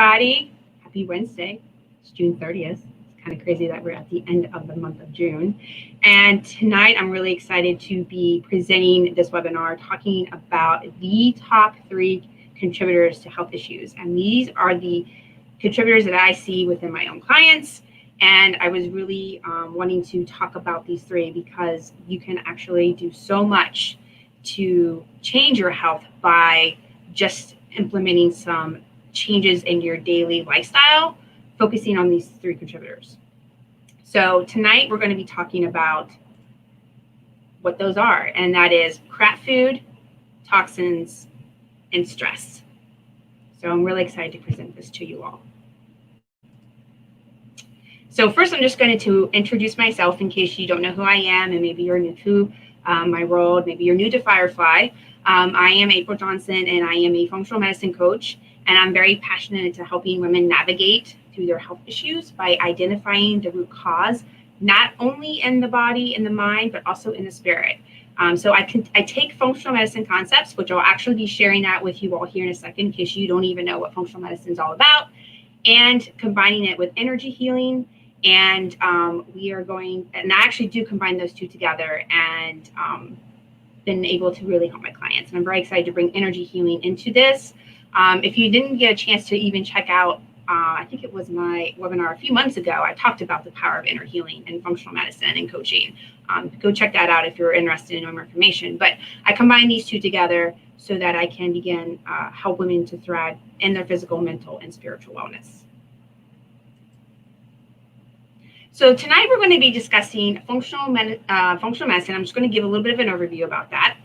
everybody. Happy Wednesday. It's June 30th. It's kind of crazy that we're at the end of the month of June. And tonight I'm really excited to be presenting this webinar talking about the top 3 contributors to health issues. And these are the contributors that I see within my own clients. And I was really wanting to talk about these 3 because you can actually do so much to change your health by just implementing some changes in your daily lifestyle, focusing on these 3 contributors. So tonight we're going to be talking about what those are, and that is crap food, toxins, and stress. So I'm really excited to present this to you all. So first, I'm just going to introduce myself in case you don't know who I am, and maybe you're new to my role, maybe you're new to Firefly. I am April Johnson, and I am a functional medicine coach, and I'm very passionate to helping women navigate through their health issues by identifying the root cause, not only in the body and the mind, but also in the spirit. So I take functional medicine concepts, which I'll actually be sharing that with you all here in a second, in case you don't even know what functional medicine is all about, and combining it with energy healing. And we are going, and I actually do combine those 2 together, and been able to really help my clients. And I'm very excited to bring energy healing into this. If you didn't get a chance to even check out, I think it was my webinar a few months ago, I talked about the power of inner healing and functional medicine and coaching. Go check that out if you're interested in knowing more information. But I combine these 2 together so that I can begin help women to thrive in their physical, mental, and spiritual wellness. So tonight we're going to be discussing functional medicine. I'm just going to give a little bit of an overview about that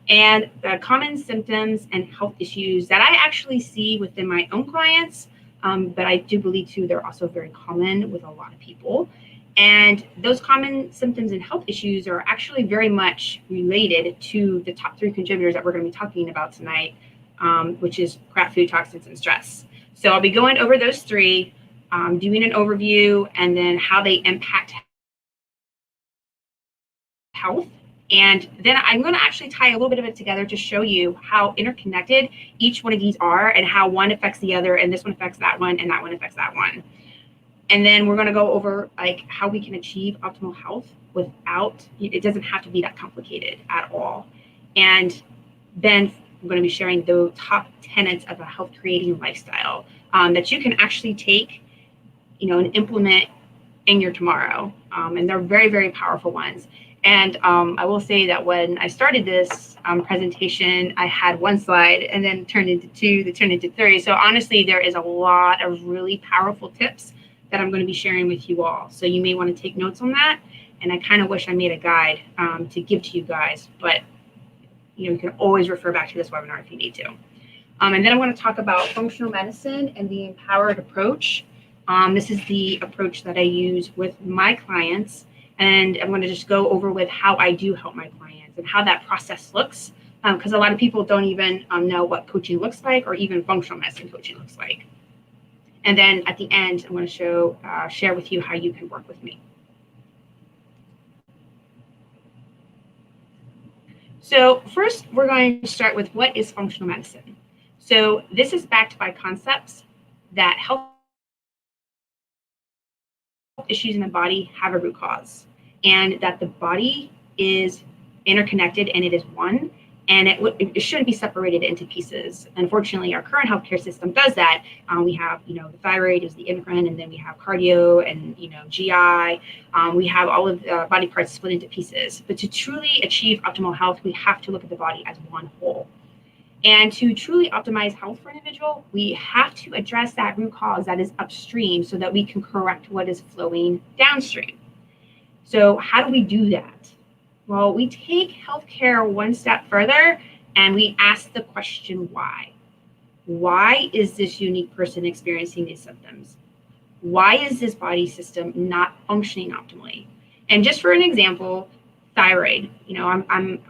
and the common symptoms and health issues that I actually see within my own clients, but I do believe too they're also very common with a lot of people. And those common symptoms and health issues are actually very much related to the top 3 contributors that we're going to be talking about tonight, which is crap food, toxins, and stress. So I'll be going over those 3. Doing an overview, and then how they impact health. And then I'm going to actually tie a little bit of it together to show you how interconnected each one of these are, and how one affects the other, and this one affects that one, and that one affects that one. And then we're going to go over like how we can achieve optimal health without, it doesn't have to be that complicated at all. And then I'm going to be sharing the top tenets of a health creating lifestyle that you can actually take, and implement in your tomorrow. And they're very, very powerful ones. And I will say that when I started this presentation, I had 1 slide and then turned into 2, that turned into 3. So honestly, there is a lot of really powerful tips that I'm going to be sharing with you all. So you may want to take notes on that. And I kind of wish I made a guide to give to you guys, but you can always refer back to this webinar if you need to. And then I'm going to talk about functional medicine and the empowered approach. This is the approach that I use with my clients, and I'm going to just go over with how I do help my clients and how that process looks, because a lot of people don't even know what coaching looks like, or even functional medicine coaching looks like. And then at the end, I'm going to share with you how you can work with me. So first, we're going to start with what is functional medicine. So this is backed by concepts that health issues in the body have a root cause, and that the body is interconnected and it is one, and it shouldn't be separated into pieces. Unfortunately, our current healthcare system does that. We have, the thyroid is the endocrine, and then we have cardio and, GI. We have all of the body parts split into pieces. But to truly achieve optimal health, we have to look at the body as one whole. And to truly optimize health for an individual, we have to address that root cause that is upstream so that we can correct what is flowing downstream. So how do we do that? Well, we take healthcare 1 step further, and we ask the question, why? Why is this unique person experiencing these symptoms? Why is this body system not functioning optimally? And just for an example, thyroid.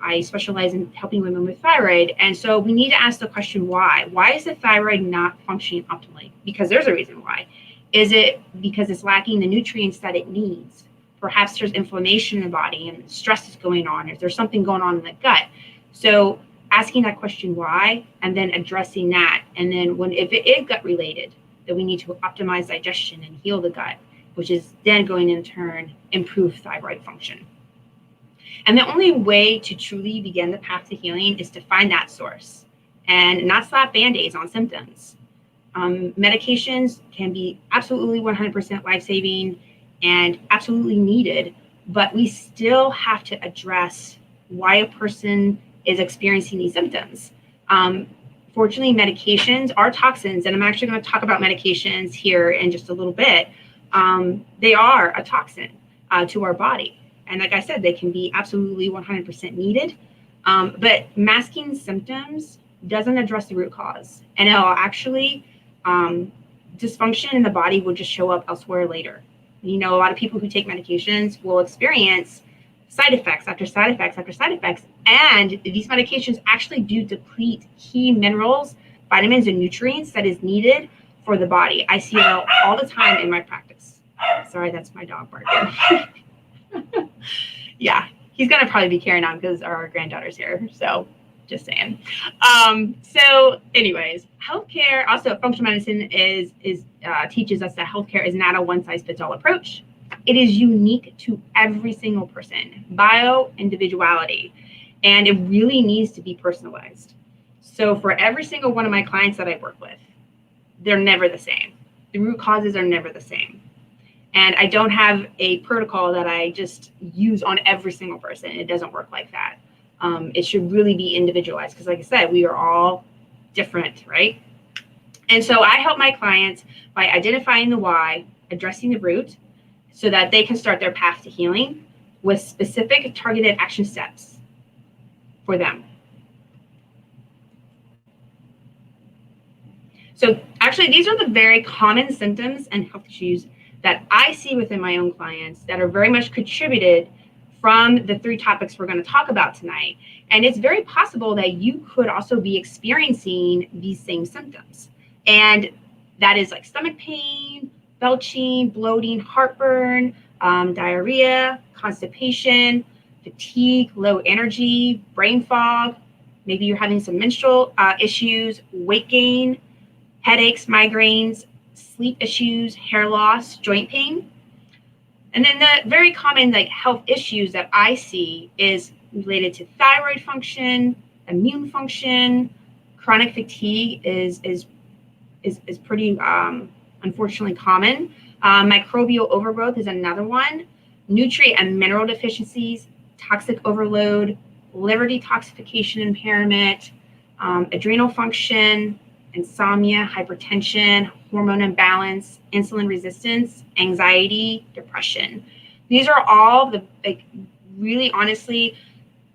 I specialize in helping women with thyroid. And so we need to ask the question, why? Why is the thyroid not functioning optimally? Because there's a reason why. Is it because it's lacking the nutrients that it needs? Perhaps there's inflammation in the body and stress is going on. Is there something going on in the gut? So asking that question, why, and then addressing that. And then if it is gut related, that we need to optimize digestion and heal the gut, which is then going in turn improve thyroid function. And the only way to truly begin the path to healing is to find that source and not slap Band-Aids on symptoms. Medications can be absolutely 100% life-saving and absolutely needed, but we still have to address why a person is experiencing these symptoms. Fortunately, medications are toxins, and I'm actually going to talk about medications here in just a little bit. They are a toxin to our body. And like I said, they can be absolutely 100% needed. But masking symptoms doesn't address the root cause. And it'll actually, dysfunction in the body will just show up elsewhere later. You know, a lot of people who take medications will experience side effects after side effects after side effects. And these medications actually do deplete key minerals, vitamins, and nutrients that is needed for the body. I see it all the time in my practice. Sorry, that's my dog barking. Yeah, he's going to probably be carrying on because our granddaughter's here. So just saying. So anyways, healthcare, also functional medicine teaches us that healthcare is not a one-size-fits-all approach. It is unique to every single person, bio-individuality, and it really needs to be personalized. So for every single one of my clients that I work with, they're never the same. The root causes are never the same. And I don't have a protocol that I just use on every single person. It doesn't work like that. It should really be individualized because, like I said, we are all different, right? And so I help my clients by identifying the why, addressing the root, so that they can start their path to healing with specific targeted action steps for them. So actually, these are the very common symptoms and health issues that I see within my own clients that are very much contributed from the 3 topics we're going to talk about tonight. And it's very possible that you could also be experiencing these same symptoms. And that is like stomach pain, belching, bloating, heartburn, diarrhea, constipation, fatigue, low energy, brain fog. Maybe you're having some menstrual issues, weight gain, headaches, migraines, sleep issues, hair loss, joint pain. And then the very common health issues that I see is related to thyroid function, immune function. Chronic fatigue is pretty unfortunately common. Microbial overgrowth is another one. Nutrient and mineral deficiencies, toxic overload, liver detoxification impairment, adrenal function, insomnia, hypertension, hormone imbalance, insulin resistance, anxiety, depression. These are all the really honestly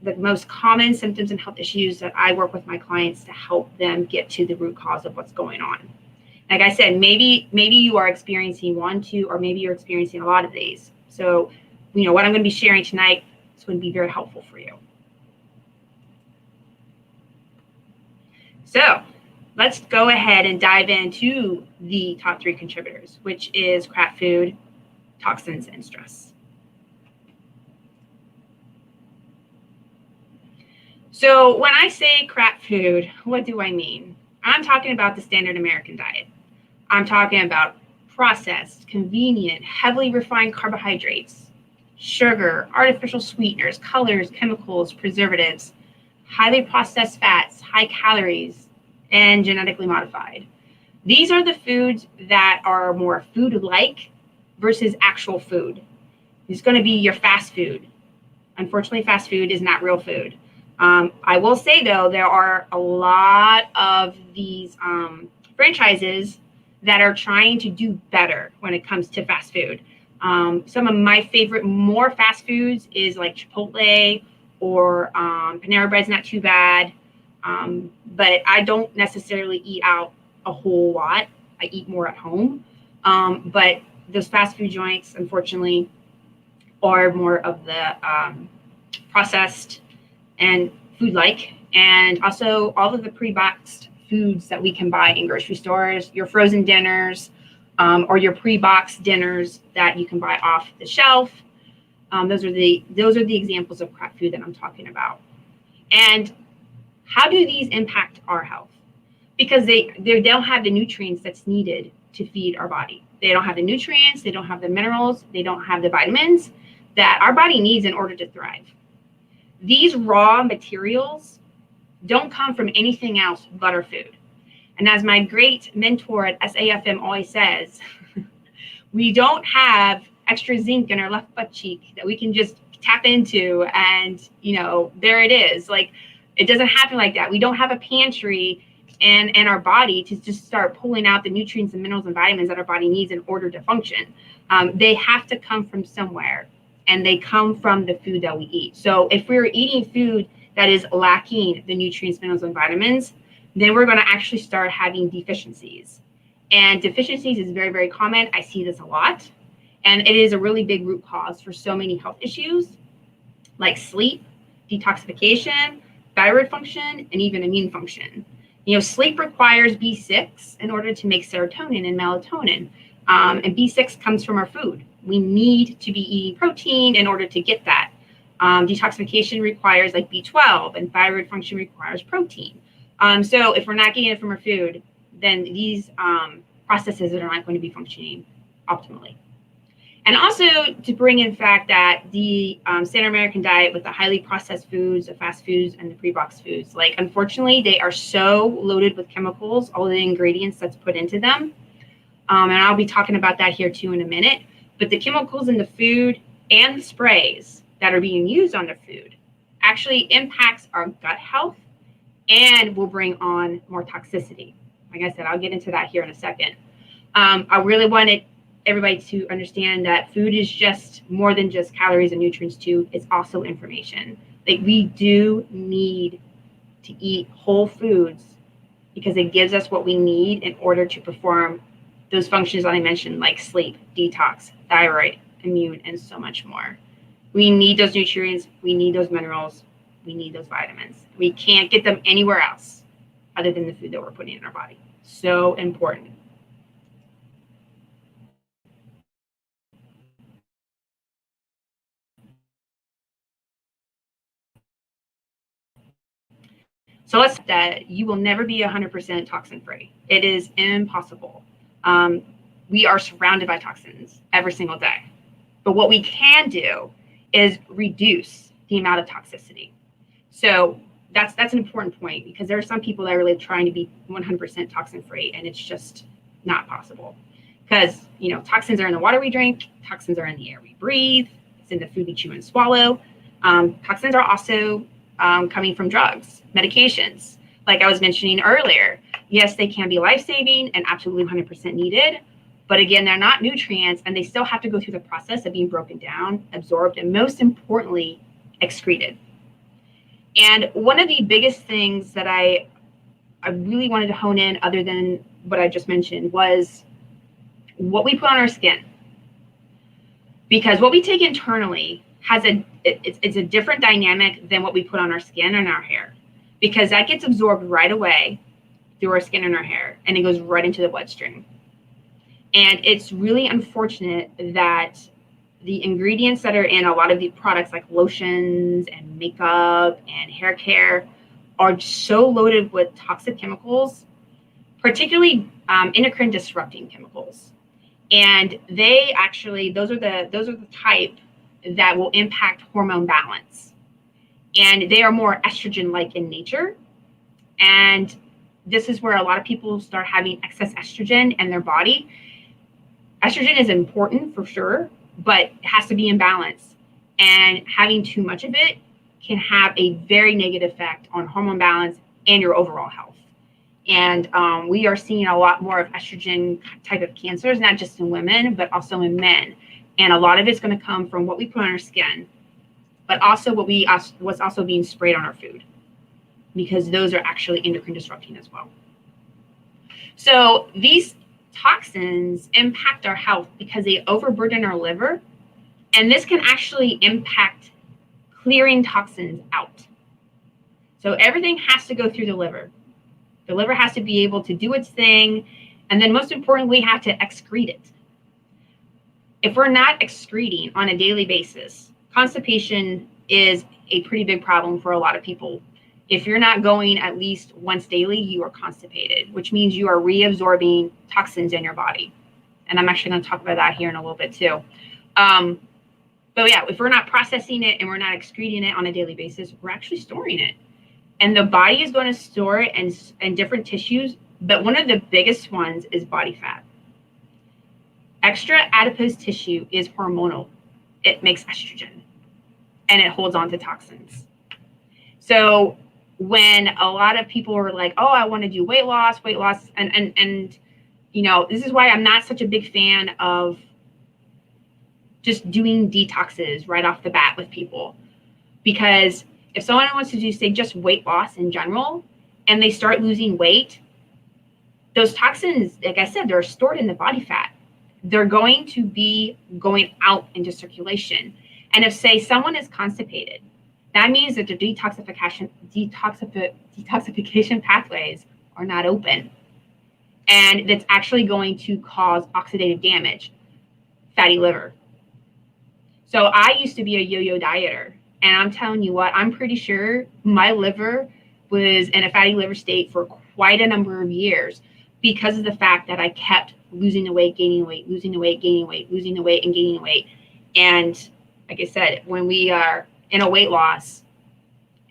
the most common symptoms and health issues that I work with my clients to help them get to the root cause of what's going on. Like I said, maybe you are experiencing 1, 2, or maybe you're experiencing a lot of these. So, what I'm going to be sharing tonight is going to be very helpful for you. So, let's go ahead and dive into the top 3 contributors, which is crap food, toxins, and stress. So when I say crap food, what do I mean? I'm talking about the standard American diet. I'm talking about processed, convenient, heavily refined carbohydrates, sugar, artificial sweeteners, colors, chemicals, preservatives, highly processed fats, high calories, and genetically modified. These are the foods that are more food-like versus actual food. It's going to be your fast food. Unfortunately, fast food is not real food. I will say, though, there are a lot of these franchises that are trying to do better when it comes to fast food. Some of my favorite more fast foods is like Chipotle or Panera Bread's not too bad. But I don't necessarily eat out a whole lot. I eat more at home. But those fast food joints, unfortunately, are more of the processed and food-like, and also all of the pre-boxed foods that we can buy in grocery stores, your frozen dinners, or your pre-boxed dinners that you can buy off the shelf. Those are the examples of crap food that I'm talking about. And how do these impact our health? Because they don't have the nutrients that's needed to feed our body. They don't have the nutrients, they don't have the minerals, they don't have the vitamins that our body needs in order to thrive. These raw materials don't come from anything else but our food. And as my great mentor at SAFM always says, we don't have extra zinc in our left butt cheek that we can just tap into and, there it is. Like, it doesn't happen like that. We don't have a pantry in our body to just start pulling out the nutrients and minerals and vitamins that our body needs in order to function. They have to come from somewhere, and they come from the food that we eat. So if we're eating food that is lacking the nutrients, minerals, and vitamins, then we're going to actually start having deficiencies. And deficiencies is very, very common. I see this a lot. And it is a really big root cause for so many health issues like sleep, detoxification, thyroid function, and even immune function. Sleep requires B6 in order to make serotonin and melatonin. And B6 comes from our food. We need to be eating protein in order to get that. Detoxification requires like B12, and thyroid function requires protein. So if we're not getting it from our food, then these processes are not going to be functioning optimally. And also to bring in fact that the standard American diet with the highly processed foods, the fast foods, and the pre-boxed foods, like, unfortunately, they are so loaded with chemicals, all the ingredients that's put into them. And I'll be talking about that here too in a minute. But the chemicals in the food and the sprays that are being used on the food actually impacts our gut health and will bring on more toxicity. Like I said, I'll get into that here in a second. I really wanted everybody to understand that food is just more than just calories and nutrients too. It's also information. Like, we do need to eat whole foods because it gives us what we need in order to perform those functions that I mentioned, like sleep, detox, thyroid, immune, and so much more. We need those nutrients. We need those minerals. We need those vitamins. We can't get them anywhere else other than the food that we're putting in our body. So important. So let's say that you will never be 100% toxin free. It is impossible. We are surrounded by toxins every single day. But what we can do is reduce the amount of toxicity. So that's an important point, because there are some people that are really trying to be 100% toxin free, and it's just not possible. Because, toxins are in the water we drink, toxins are in the air we breathe, it's in the food we chew and swallow. Toxins are also coming from drugs, medications. Like I was mentioning earlier, yes, they can be life-saving and absolutely 100% needed. But again, they're not nutrients, and they still have to go through the process of being broken down, absorbed, and most importantly, excreted. And one of the biggest things that I really wanted to hone in, other than what I just mentioned, was what we put on our skin. Because what we take internally it's a different dynamic than what we put on our skin and our hair, because that gets absorbed right away through our skin and our hair, and it goes right into the bloodstream. And it's really unfortunate that the ingredients that are in a lot of the products, like lotions and makeup and hair care, are so loaded with toxic chemicals, particularly endocrine disrupting chemicals. And they actually, those are the type that will impact hormone balance. And they are more estrogen-like in nature. And this is where a lot of people start having excess estrogen in their body. Estrogen is important for sure, but it has to be in balance. And having too much of it can have a very negative effect on hormone balance and your overall health. And we are seeing a lot more of estrogen type of cancers, not just in women, but also in men. And a lot of it's going to come from what we put on our skin, but also what's also being sprayed on our food, because those are actually endocrine disrupting as well. So these toxins impact our health because they overburden our liver, and this can actually impact clearing toxins out. So everything has to go through the liver. The liver has to be able to do its thing, and then most importantly, we have to excrete it. If we're not excreting on a daily basis, constipation is a pretty big problem for a lot of people. If you're not going at least once daily, you are constipated, which means you are reabsorbing toxins in your body. And I'm actually going to talk about that here in a little bit too. But yeah, if we're not processing it and we're not excreting it on a daily basis, we're actually storing it. And the body is going to store it in different tissues, but one of the biggest ones is body fat. Extra adipose tissue is hormonal. It makes estrogen and it holds on to toxins. So when a lot of people are like, oh, I want to do weight loss, and you know, this is why I'm not such a big fan of just doing detoxes right off the bat with people. Because if someone wants to do, say, just weight loss in general, and they start losing weight, those toxins, like I said, they're stored in the body fat. They're going to be going out into circulation. And if, say, someone is constipated, that means that the detoxification pathways are not open. And that's actually going to cause oxidative damage, fatty liver. So I used to be a yo-yo dieter. And I'm telling you what, I'm pretty sure my liver was in a fatty liver state for quite a number of years because of the fact that I kept losing the weight, gaining weight, losing the weight, gaining weight, losing the weight, and gaining weight. And like I said, when we are in a weight loss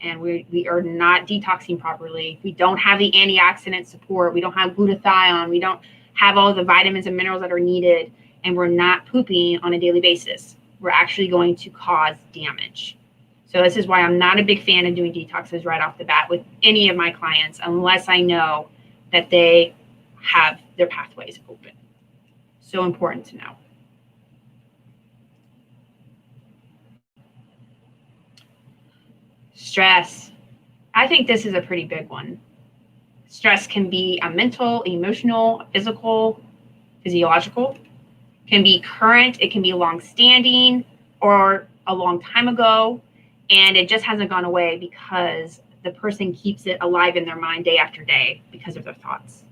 and we are not detoxing properly, we don't have the antioxidant support, we don't have glutathione, we don't have all the vitamins and minerals that are needed, and we're not pooping on a daily basis, we're actually going to cause damage. So this is why I'm not a big fan of doing detoxes right off the bat with any of my clients, unless I know that they have their pathways open. So important to know. Stress. I think this is a pretty big one. Stress can be a mental, emotional, physical, physiological. It can be current, it can be long-standing or a long time ago, and it just hasn't gone away because the person keeps it alive in their mind day after day because of their thoughts.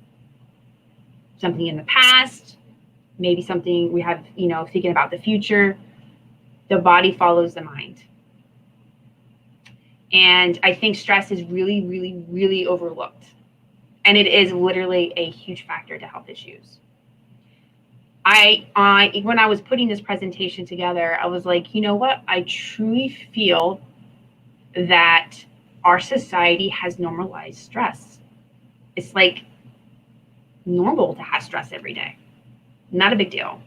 Something in the past, maybe something we have, thinking about the future. The body follows the mind. And I think stress is really, really, really overlooked. And it is literally a huge factor to health issues. When I was putting this presentation together, I was like, you know what? I truly feel that our society has normalized stress. It's like normal to have stress every day. Not a big deal.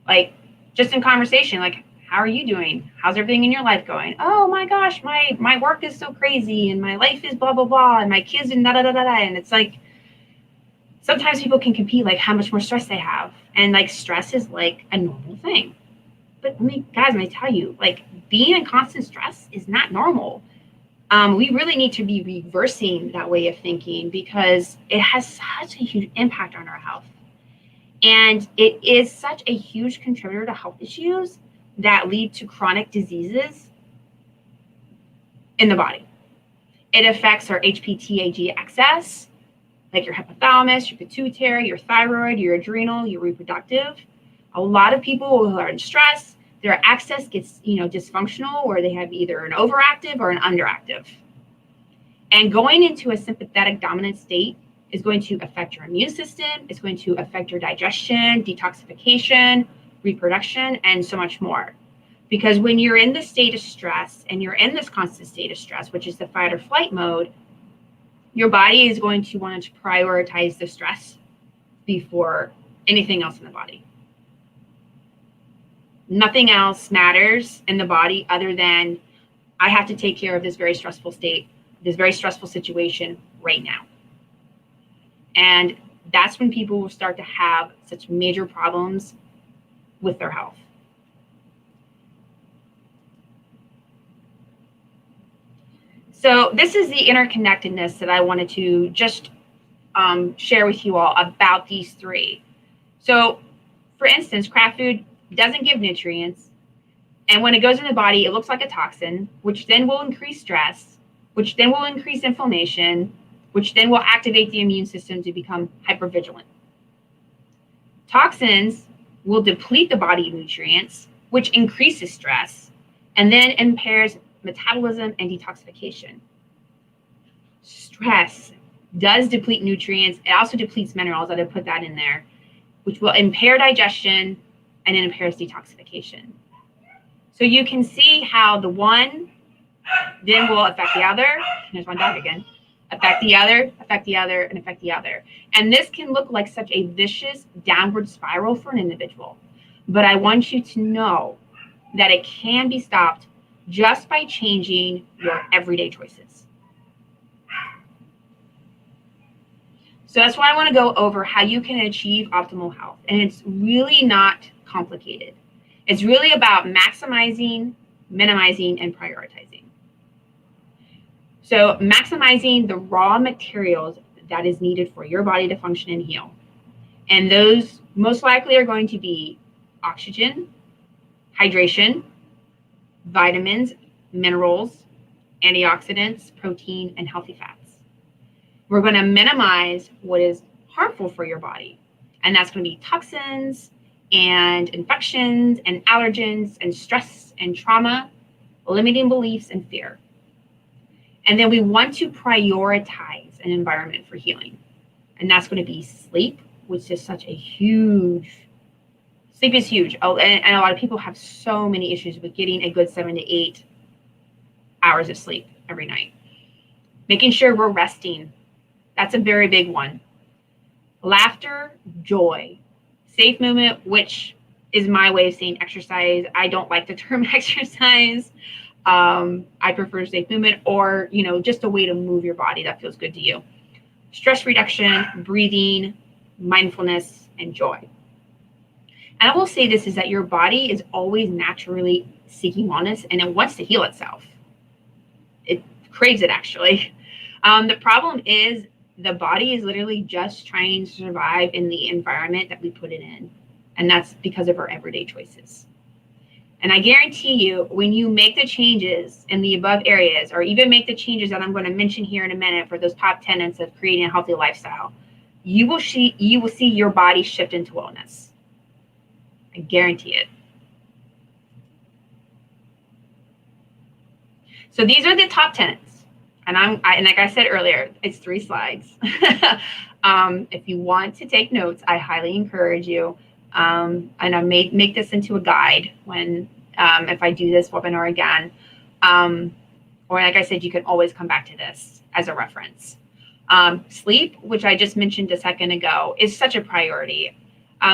Like just in conversation, like, how are you doing? How's everything in your life going? Oh my gosh, my work is so crazy and my life is blah, blah, blah. And my kids and da, da, da, da, da. And it's like, sometimes people can compete like how much more stress they have. And like stress is like a normal thing. But guys, let me tell you, like being in constant stress is not normal. We really need to be reversing that way of thinking because it has such a huge impact on our health. And it is such a huge contributor to health issues that lead to chronic diseases in the body. It affects our HPTAG excess, like your hypothalamus, your pituitary, your thyroid, your adrenal, your reproductive. A lot of people who are in stress, their excess gets, dysfunctional, or they have either an overactive or an underactive. And going into a sympathetic dominant state is going to affect your immune system. It's going to affect your digestion, detoxification, reproduction, and so much more. Because when you're in this state of stress and you're in this constant state of stress, which is the fight or flight mode, your body is going to want to prioritize the stress before anything else in the body. Nothing else matters in the body other than I have to take care of this very stressful state, this very stressful situation right now. And that's when people will start to have such major problems with their health. So this is the interconnectedness that I wanted to just share with you all about these three. So for instance, crap food doesn't give nutrients. And when it goes in the body, it looks like a toxin, which then will increase stress, which then will increase inflammation, which then will activate the immune system to become hypervigilant. Toxins will deplete the body of nutrients, which increases stress, and then impairs metabolism and detoxification. stress does deplete nutrients. It also depletes minerals. I put that in there, which will impair digestion and it impairs detoxification. So you can see how the one then will affect the other. There's one dog again. Affect the other, affect the other, and affect the other. And this can look like such a vicious downward spiral for an individual. But I want you to know that it can be stopped just by changing your everyday choices. So that's why I want to go over how you can achieve optimal health. And it's really not complicated. It's really about maximizing, minimizing, and prioritizing. So maximizing the raw materials that is needed for your body to function and heal. And those most likely are going to be oxygen, hydration, vitamins, minerals, antioxidants, protein, and healthy fats. We're going to minimize what is harmful for your body. And that's going to be toxins and infections and allergens and stress and trauma, limiting beliefs and fear. And then we want to prioritize an environment for healing. And that's going to be sleep, which is such a huge, sleep is huge. Oh, and a lot of people have so many issues with getting a good 7 to 8 hours of sleep every night. Making sure we're resting. That's a very big one. Laughter, joy, safe movement, which is my way of saying exercise. I don't like the term exercise. I prefer safe movement or, just a way to move your body that feels good to you. Stress reduction, breathing, mindfulness, and joy. And I will say this is that your body is always naturally seeking wellness and it wants to heal itself. It craves it actually. The problem is the body is literally just trying to survive in the environment that we put it in. And that's because of our everyday choices. And I guarantee you, when you make the changes in the above areas, or even make the changes that I'm going to mention here in a minute for those top tenets of creating a healthy lifestyle, you will see your body shift into wellness. I guarantee it. So these are the top tenets. And and like I said earlier, it's 3 slides. If you want to take notes, I highly encourage you. And I may make this into a guide when, if I do this webinar again. Or like I said, you can always come back to this as a reference. Sleep, which I just mentioned a second ago, is such a priority.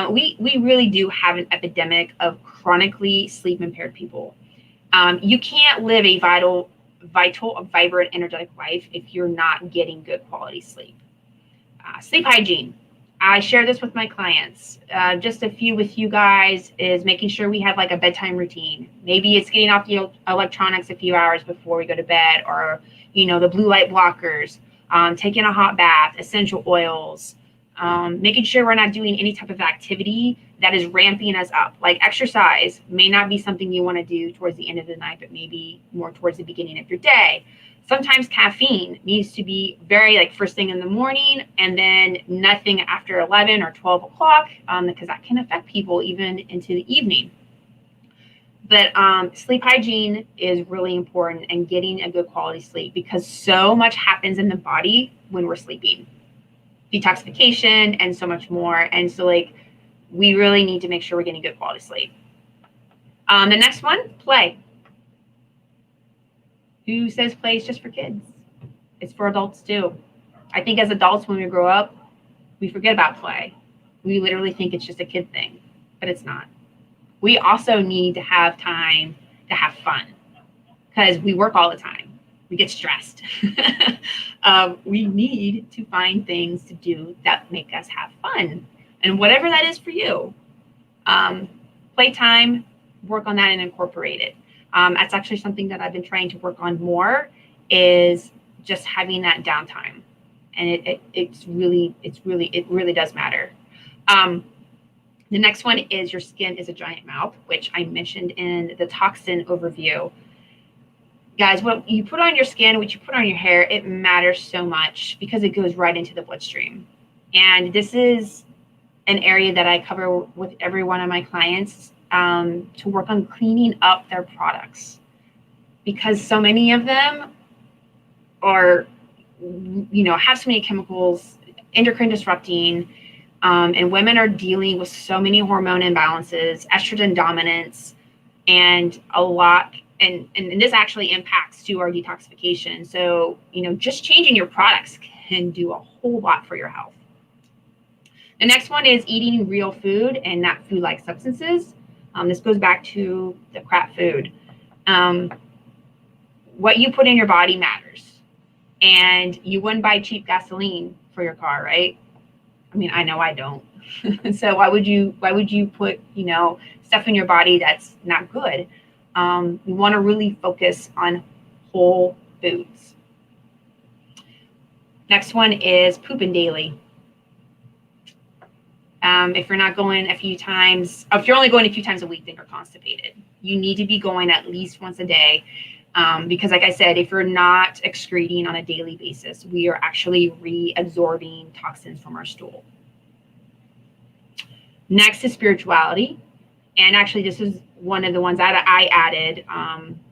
We really do have an epidemic of chronically sleep impaired people. You can't live a vital, vibrant, energetic life if you're not getting good quality sleep. Sleep hygiene. I share this with my clients. Just a few with you guys is making sure we have like a bedtime routine. Maybe it's getting off the electronics a few hours before we go to bed, or, the blue light blockers, taking a hot bath, essential oils, making sure we're not doing any type of activity that is ramping us up. Like exercise may not be something you want to do towards the end of the night, but maybe more towards the beginning of your day. Sometimes caffeine needs to be very like first thing in the morning and then nothing after 11 or 12 o'clock, because that can affect people even into the evening. But sleep hygiene is really important, and getting a good quality sleep, because so much happens in the body when we're sleeping. Detoxification and so much more. And so we really need to make sure we're getting good quality sleep. The next one, play. Who says play is just for kids? It's for adults too. I think as adults, when we grow up, we forget about play. We literally think it's just a kid thing, but it's not. We also need to have time to have fun, because we work all the time. We get stressed. We need to find things to do that make us have fun, and whatever that is for you. Playtime, work on that and incorporate it. That's actually something that I've been trying to work on more, is just having that downtime. And it really does matter. The next one is your skin is a giant mouth, which I mentioned in the toxin overview. Guys, what you put on your skin, what you put on your hair, it matters so much because it goes right into the bloodstream. And this is an area that I cover with every one of my clients, to work on cleaning up their products, because so many of them are have so many chemicals, endocrine disrupting, and women are dealing with so many hormone imbalances, estrogen dominance, and a lot. And this actually impacts to our detoxification. So, just changing your products can do a whole lot for your health. The next one is eating real food and not food-like substances. This goes back to the crap food. What you put in your body matters. And you wouldn't buy cheap gasoline for your car, right? I mean, I know I don't. So why would you put, stuff in your body that's not good? You want to really focus on whole foods. Next one is pooping daily. If you're not going a few times, if you're only going a few times a week, then you're constipated. You need to be going at least once a day. Because like I said, if you're not excreting on a daily basis, we are actually reabsorbing toxins from our stool. Next is spirituality. And actually, this is one of the ones that I added.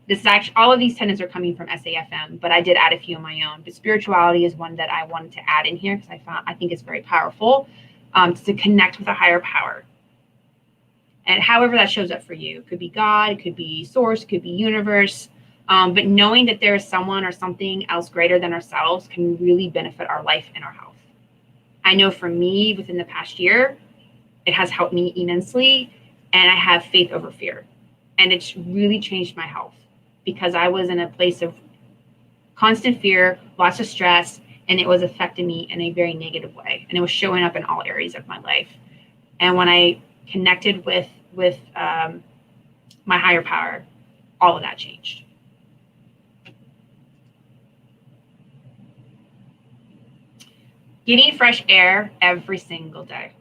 This is actually, all of these tenets are coming from SAFM, but I did add a few of my own. But spirituality is one that I wanted to add in here because I think it's very powerful to connect with a higher power. And however that shows up for you, it could be God, it could be source, it could be universe. But knowing that there is someone or something else greater than ourselves can really benefit our life and our health. I know for me, within the past year, it has helped me immensely, and I have faith over fear. And it's really changed my health because I was in a place of constant fear, lots of stress, and it was affecting me in a very negative way. And it was showing up in all areas of my life. And when I connected with my higher power, all of that changed. Getting fresh air every single day.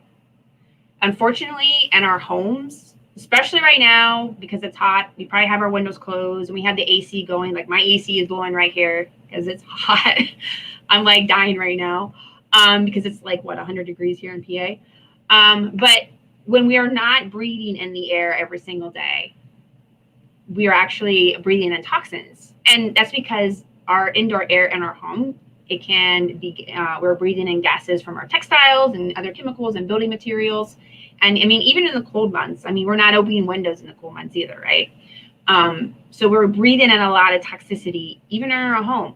Unfortunately, in our homes, especially right now, because it's hot, we probably have our windows closed and we have the AC going. Like my AC is blowing right here because it's hot. I'm like dying right now because it's like, 100 degrees here in PA. But when we are not breathing in the air every single day, we are actually breathing in toxins. And that's because our indoor air in our home, it can be, we're breathing in gases from our textiles and other chemicals and building materials. And I mean, even in the cold months, we're not opening windows in the cold months either, right? So we're breathing in a lot of toxicity, even in our home.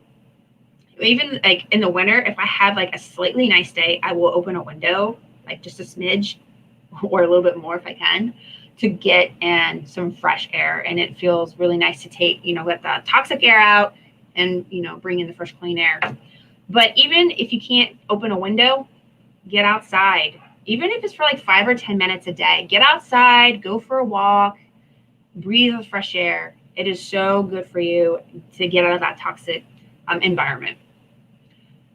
Even like in the winter, if I have like a slightly nice day, I will open a window, like just a smidge or a little bit more if I can, to get in some fresh air. And it feels really nice to take, let the toxic air out and, bring in the fresh, clean air. But even if you can't open a window, get outside. Even if it's for like 5 or 10 minutes a day, get outside, go for a walk, breathe the fresh air. It is so good for you to get out of that toxic environment.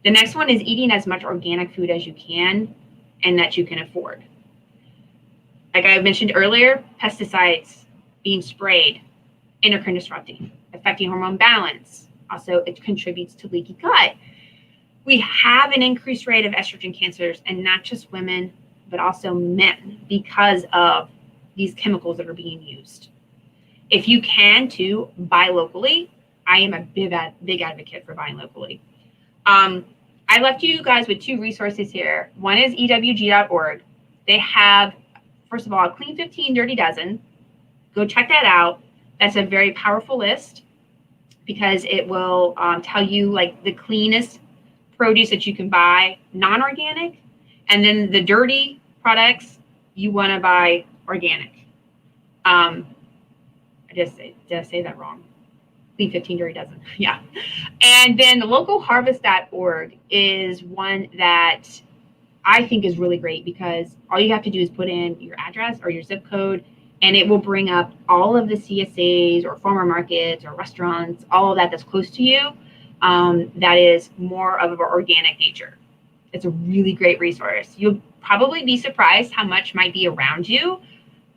The next one is eating as much organic food as you can and that you can afford. Like I mentioned earlier, pesticides being sprayed, endocrine disrupting, affecting hormone balance. Also, it contributes to leaky gut. We have an increased rate of estrogen cancers, and not just women, but also men, because of these chemicals that are being used. If you can too, buy locally. I am a big advocate for buying locally. I left you guys with 2 resources here. One is ewg.org. They have, first of all, a Clean 15, Dirty Dozen. Go check that out. That's a very powerful list because it will tell you like the cleanest produce that you can buy, non-organic, and then the dirty products you want to buy organic. Did I say that wrong? Clean 15, Dirty Dozen. Yeah. And then the localharvest.org is one that I think is really great because all you have to do is put in your address or your zip code, and it will bring up all of the CSAs or farmer markets or restaurants, all of that that's close to you. That is more of an organic nature. It's a really great resource. You'll probably be surprised how much might be around you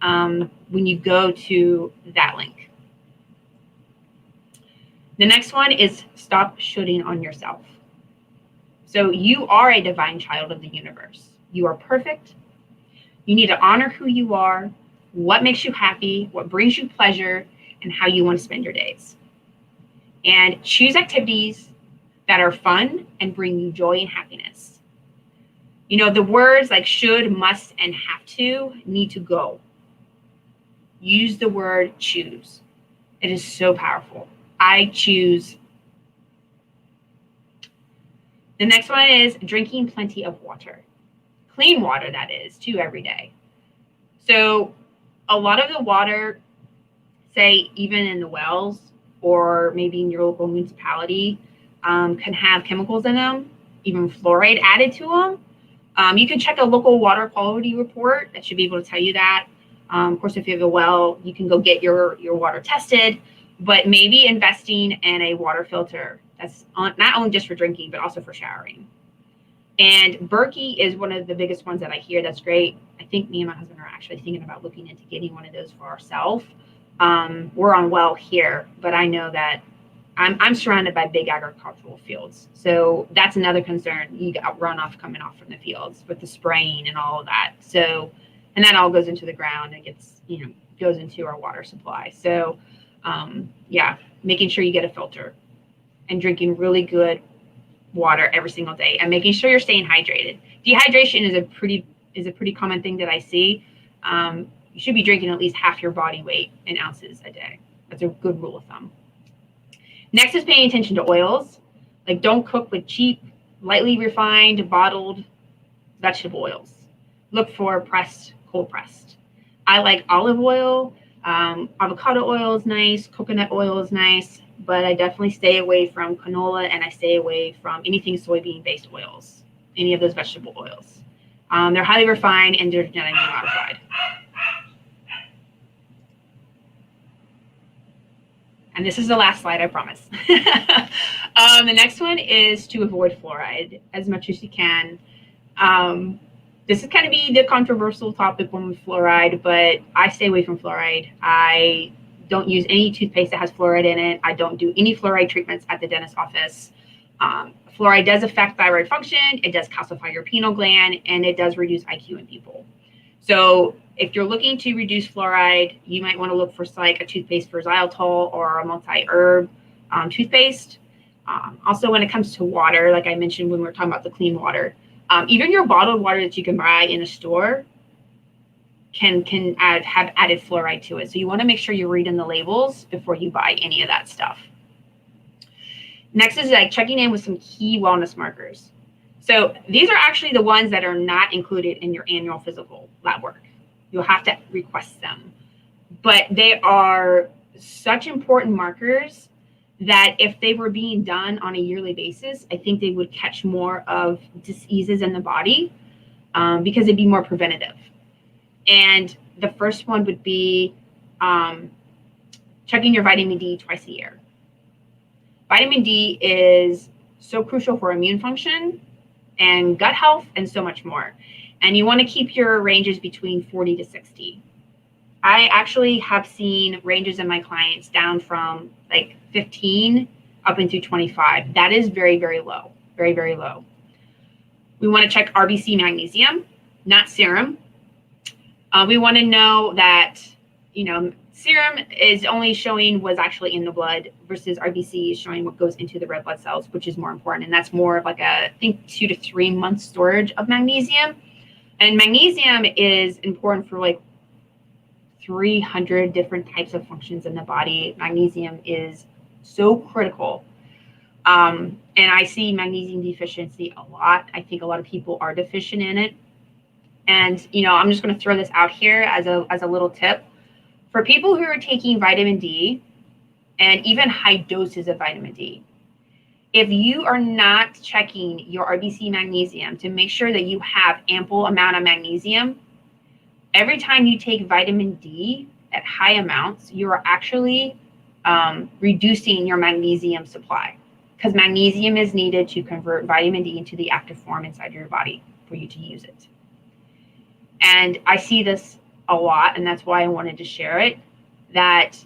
when you go to that link. The next one is stop shooting on yourself. So you are a divine child of the universe. You are perfect. You need to honor who you are, what makes you happy, what brings you pleasure, and how you want to spend your days. And choose activities that are fun and bring you joy and happiness. You know, the words like should, must, and have to need to go. Use the word choose. It is so powerful. I choose. The next one is drinking plenty of water. Clean water, that is, too, every day. So a lot of the water, say even in the wells or maybe in your local municipality, can have chemicals in them, even fluoride added to them. You can check a local water quality report that should be able to tell you that. Of course, if you have a well, you can go get your water tested, but maybe investing in a water filter that's not only just for drinking, but also for showering. And Berkey is one of the biggest ones that I hear that's great. I think me and my husband are actually thinking about looking into getting one of those for ourselves. We're on well here, but I know that I'm surrounded by big agricultural fields. So that's another concern. You got runoff coming off from the fields with the spraying and all of that. So, and that all goes into the ground and gets, goes into our water supply. So, yeah, making sure you get a filter and drinking really good water every single day and making sure you're staying hydrated. Dehydration is a pretty common thing that I see. You should be drinking at least half your body weight in ounces a day. That's a good rule of thumb. Next is paying attention to oils. Like, don't cook with cheap, lightly refined, bottled vegetable oils. Look for pressed, cold pressed. I like olive oil. Avocado oil is nice. Coconut oil is nice. But I definitely stay away from canola, and I stay away from anything soybean-based oils, any of those vegetable oils. They're highly refined and they're genetically modified. And this is the last slide, I promise. The next one is to avoid fluoride as much as you can. This is kind of be the controversial topic one with fluoride, but I stay away from fluoride. I don't use any toothpaste that has fluoride in it. I don't do any fluoride treatments at the dentist's office. Fluoride does affect thyroid function. It does calcify your pineal gland, and it does reduce IQ in people. So if you're looking to reduce fluoride, you might want to look for like a toothpaste for xylitol or a multi-herb toothpaste. Also, when it comes to water, like I mentioned when we were talking about the clean water, even your bottled water that you can buy in a store can have added fluoride to it. So you want to make sure you're reading the labels before you buy any of that stuff. Next is like checking in with some key wellness markers. So these are actually the ones that are not included in your annual physical lab work. You'll have to request them. But they are such important markers that if they were being done on a yearly basis, I think they would catch more of diseases in the body because it'd be more preventative. And the first one would be checking your vitamin D twice a year. Vitamin D is so crucial for immune function and gut health and so much more. And you want to keep your ranges between 40 to 60. I actually have seen ranges in my clients down from like 15 up into 25. That is very, very low, very, very low. We want to check RBC magnesium, not serum. We want to know that, serum is only showing what's actually in the blood versus RBC is showing what goes into the red blood cells, which is more important. And that's more of like I think 2 to 3 months storage of magnesium. And magnesium is important for like 300 different types of functions in the body. Magnesium is so critical. And I see magnesium deficiency a lot. I think a lot of people are deficient in it. And, I'm just going to throw this out here as a little tip. For people who are taking vitamin D and even high doses of vitamin D, if you are not checking your RBC magnesium to make sure that you have ample amount of magnesium, every time you take vitamin D at high amounts, you are actually reducing your magnesium supply because magnesium is needed to convert vitamin D into the active form inside your body for you to use it. And I see this a lot, and that's why I wanted to share it, that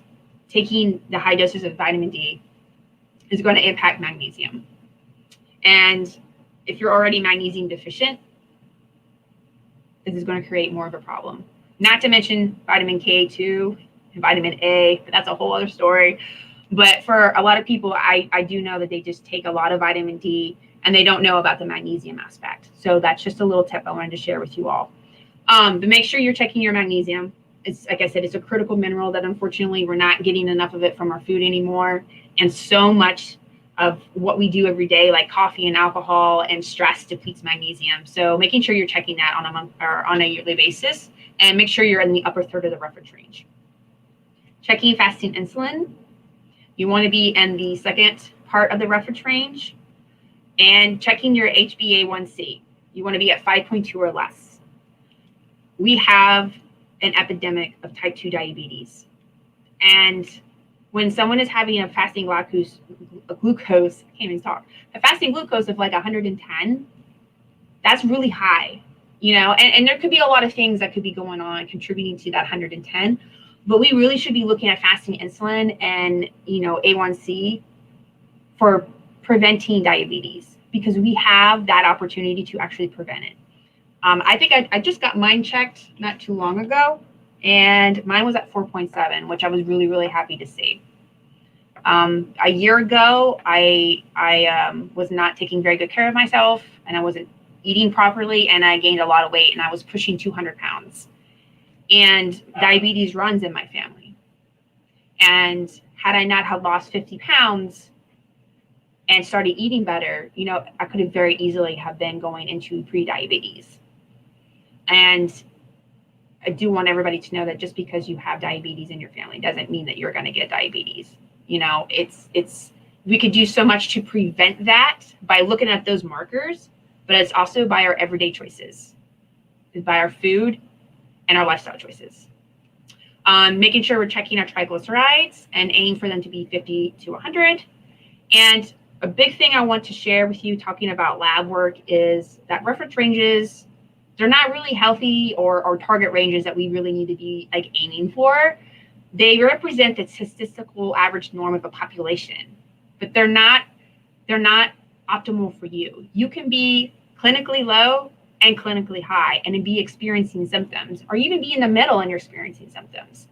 taking the high doses of vitamin D is going to impact magnesium. And if you're already magnesium deficient, this is going to create more of a problem. Not to mention vitamin K2 and vitamin A, but that's a whole other story. But for a lot of people, I do know that they just take a lot of vitamin D and they don't know about the magnesium aspect. So that's just a little tip I wanted to share with you all. But make sure you're checking your magnesium. It's, like I said, it's a critical mineral that unfortunately we're not getting enough of it from our food anymore. And so much of what we do every day, like coffee and alcohol and stress, depletes magnesium. So making sure you're checking that on a month or on a yearly basis, and make sure you're in the upper third of the reference range. Checking fasting insulin. You want to be in the second part of the reference range. And checking your HbA1c. You want to be at 5.2 or less. We have an epidemic of type 2 diabetes. And when someone is having a fasting glucose, I can't even talk, a fasting glucose of like 110, that's really high, you know, and there could be a lot of things that could be going on contributing to that 110, but we really should be looking at fasting insulin and, you know, A1C for preventing diabetes, because we have that opportunity to actually prevent it. I think I just got mine checked not too long ago, and mine was at 4.7, which I was really, really happy to see. A year ago, I was not taking very good care of myself, and I wasn't eating properly, and I gained a lot of weight, and I was pushing 200 pounds. And diabetes runs in my family. And had I not have lost 50 pounds and started eating better, you know, I could have very easily have been going into pre-diabetes. And I do want everybody to know that just because you have diabetes in your family doesn't mean that you're going to get diabetes. You know, we could do so much to prevent that by looking at those markers, but it's also by our everyday choices. It's by our food and our lifestyle choices. Making sure we're checking our triglycerides and aiming for them to be 50 to 100. And a big thing I want to share with you talking about lab work is that reference ranges, they're not really healthy or target ranges that we really need to be like aiming for. They represent the statistical average norm of a population, but they're not optimal for you. You can be clinically low and clinically high and be experiencing symptoms, or even be in the middle and you're experiencing symptoms.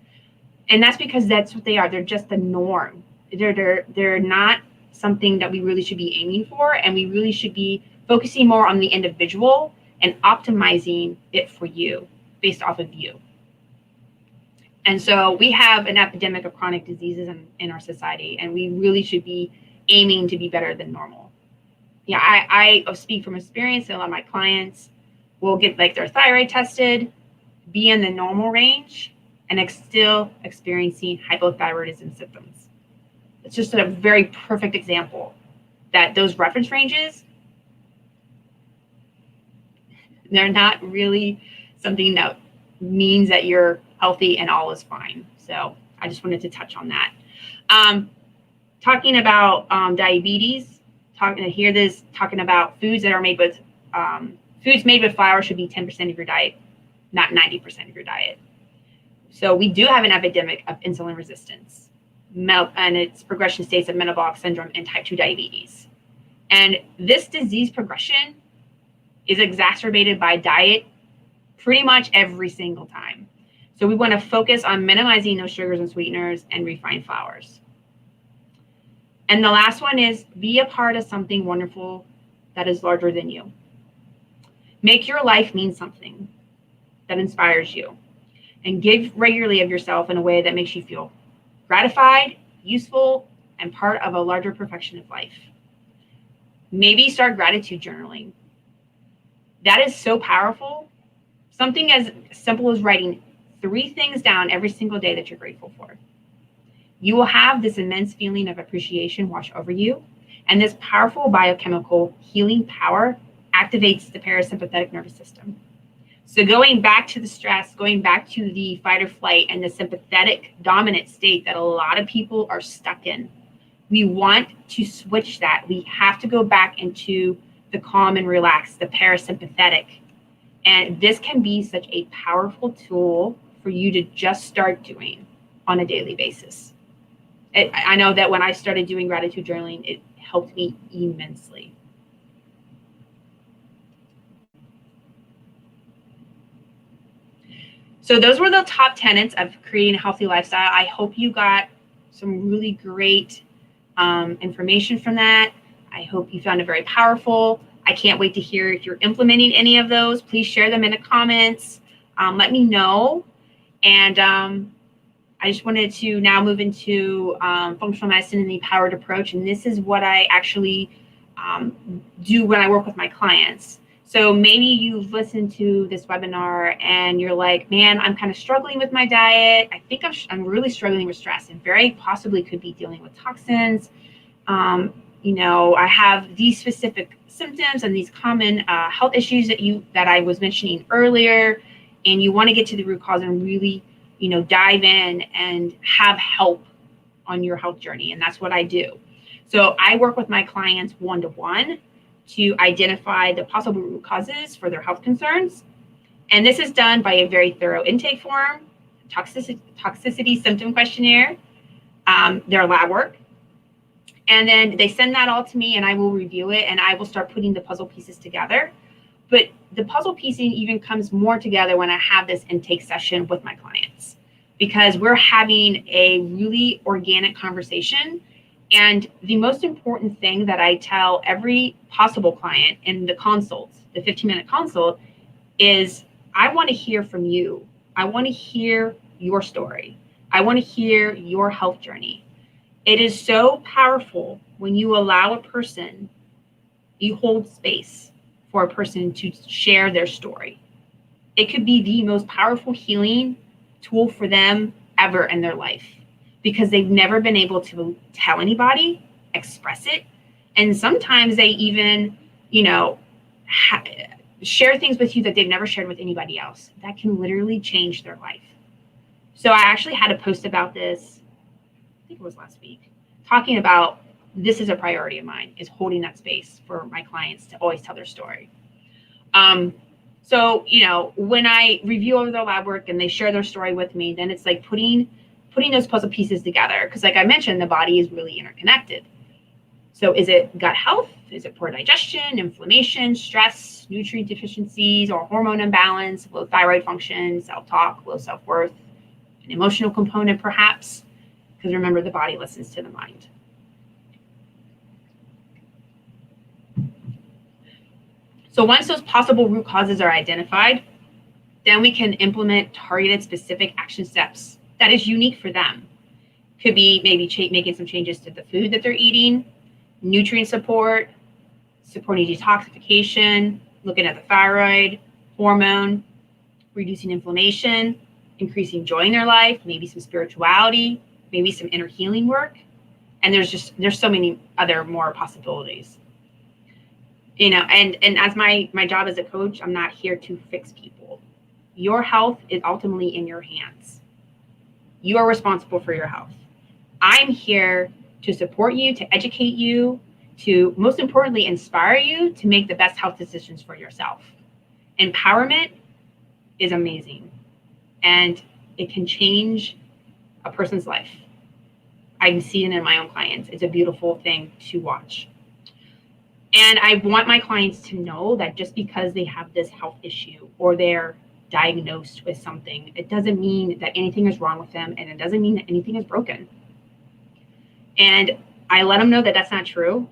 And that's because that's what they are. They're just the norm. They're not something that we really should be aiming for, and we really should be focusing more on the individual and optimizing it for you based off of you. And so we have an epidemic of chronic diseases in our society, and we really should be aiming to be better than normal. Yeah, I speak from experience. A lot of my clients will get like their thyroid tested, be in the normal range, and still experiencing hypothyroidism symptoms. It's just a very perfect example that those reference ranges, they're not really something that means that you're healthy and all is fine. So I just wanted to touch on that. Talking about diabetes, talking about foods that are made with, foods made with flour should be 10% of your diet, not 90% of your diet. So we do have an epidemic of insulin resistance, and its progression states of metabolic syndrome and type 2 diabetes. And this disease progression is exacerbated by diet pretty much every single time. So we want to focus on minimizing those sugars and sweeteners and refined flours. And the last one is be a part of something wonderful that is larger than you. Make your life mean something that inspires you, and give regularly of yourself in a way that makes you feel gratified, useful, and part of a larger perfection of life. Maybe start gratitude journaling. That is so powerful. Something as simple as writing 3 things down every single day that you're grateful for. You will have this immense feeling of appreciation wash over you, and this powerful biochemical healing power activates the parasympathetic nervous system. So going back to the stress, going back to the fight or flight and the sympathetic dominant state that a lot of people are stuck in, we want to switch that. We have to go back into the calm and relaxed, the parasympathetic. And this can be such a powerful tool for you to just start doing on a daily basis. I know that when I started doing gratitude journaling, it helped me immensely. So those were the top tenets of creating a healthy lifestyle. I hope you got some really great information from that. I hope you found it very powerful. I can't wait to hear if you're implementing any of those. Please share them in the comments. Let me know. And I just wanted to now move into functional medicine and the empowered approach. And this is what I actually do when I work with my clients. So maybe you've listened to this webinar and you're like, man, I'm kind of struggling with my diet. I think I'm really struggling with stress and very possibly could be dealing with toxins. I have these specific symptoms and these common health issues that I was mentioning earlier, and you want to get to the root cause and really, dive in and have help on your health journey. And that's what I do. So I work with my clients one-to-one to identify the possible root causes for their health concerns. And this is done by a very thorough intake form, toxicity symptom questionnaire, their lab work. And then they send that all to me and I will review it and I will start putting the puzzle pieces together. But the puzzle piecing even comes more together when I have this intake session with my clients, because we're having a really organic conversation. And the most important thing that I tell every possible client in the consults, the 15-minute consult, is I want to hear from you. I want to hear your story. I want to hear your health journey. It is so powerful when you allow a person, you hold space for a person to share their story. It could be the most powerful healing tool for them ever in their life, because they've never been able to tell anybody, express it. And sometimes they even, share things with you that they've never shared with anybody else. That can literally change their life. So I actually had a post about this, I think it was last week, talking about this is a priority of mine, is holding that space for my clients to always tell their story. So, when I review over their lab work and they share their story with me, then it's like putting those puzzle pieces together. Because like I mentioned, the body is really interconnected. So is it gut health? Is it poor digestion, inflammation, stress, nutrient deficiencies, or hormone imbalance, low thyroid function, self-talk, low self-worth, an emotional component perhaps? Because remember, the body listens to the mind. So once those possible root causes are identified, then we can implement targeted specific action steps that is unique for them. Could be maybe making some changes to the food that they're eating, nutrient support, supporting detoxification, looking at the thyroid, hormone, reducing inflammation, increasing joy in their life, maybe some spirituality, maybe some inner healing work. And there's so many other more possibilities. And as my job as a coach, I'm not here to fix people. Your health is ultimately in your hands. You are responsible for your health. I'm here to support you, to educate you, to most importantly, inspire you to make the best health decisions for yourself. Empowerment is amazing, and it can change a person's life. I've seen it in my own clients. It's a beautiful thing to watch. And I want my clients to know that just because they have this health issue or they're diagnosed with something, it doesn't mean that anything is wrong with them, and it doesn't mean that anything is broken. And I let them know that that's not true,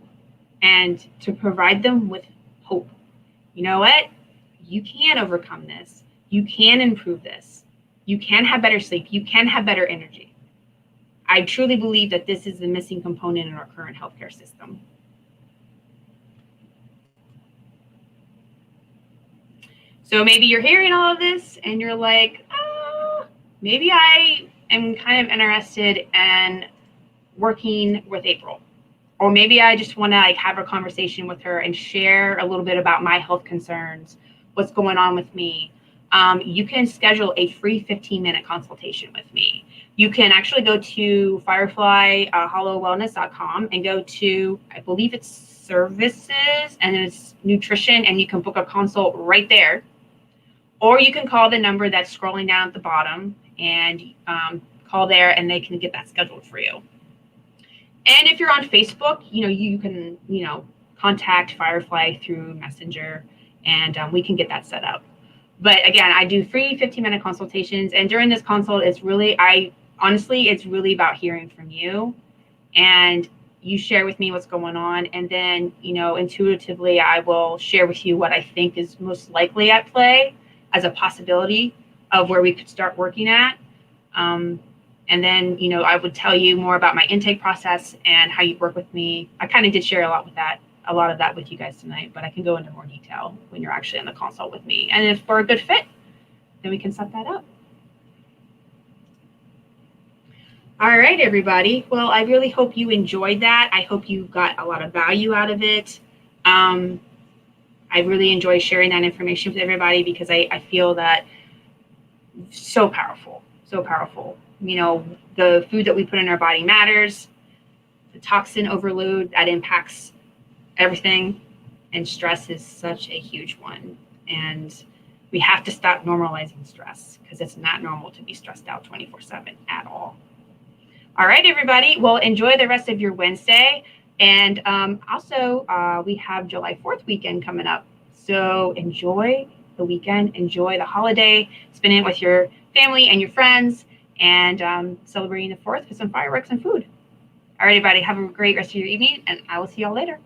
and to provide them with hope. You know what? You can overcome this. You can improve this. You can have better sleep. You can have better energy. I truly believe that this is the missing component in our current healthcare system. So maybe you're hearing all of this and you're like, maybe I am kind of interested in working with April. Or maybe I just want to have a conversation with her and share a little bit about my health concerns, what's going on with me. You can schedule a free 15-minute consultation with me. You can actually go to fireflyhollowwellness.com and go to, I believe it's services, and it's nutrition, and you can book a consult right there. Or you can call the number that's scrolling down at the bottom and call there, and they can get that scheduled for you. And if you're on Facebook, you can, contact Firefly through Messenger, and we can get that set up. But again, I do free 15-minute consultations. And during this consult, it's really, I honestly, it's really about hearing from you, and you share with me what's going on. And then, intuitively, I will share with you what I think is most likely at play as a possibility of where we could start working at. And then, I would tell you more about my intake process and how you work with me. I kind of did share a lot of that with you guys tonight, but I can go into more detail when you're actually in the consult with me. And if we're a good fit, then we can set that up. All right, everybody. Well, I really hope you enjoyed that. I hope you got a lot of value out of it. I really enjoy sharing that information with everybody because I feel that so powerful, so powerful. The food that we put in our body matters. The toxin overload that impacts everything, and stress is such a huge one. And we have to stop normalizing stress because it's not normal to be stressed out 24/7 at all. All right, everybody. Well, enjoy the rest of your Wednesday. And also, we have July 4th weekend coming up. So enjoy the weekend, enjoy the holiday, spend it with your family and your friends, and celebrating the 4th with some fireworks and food. All right, everybody. Have a great rest of your evening, and I will see y'all later.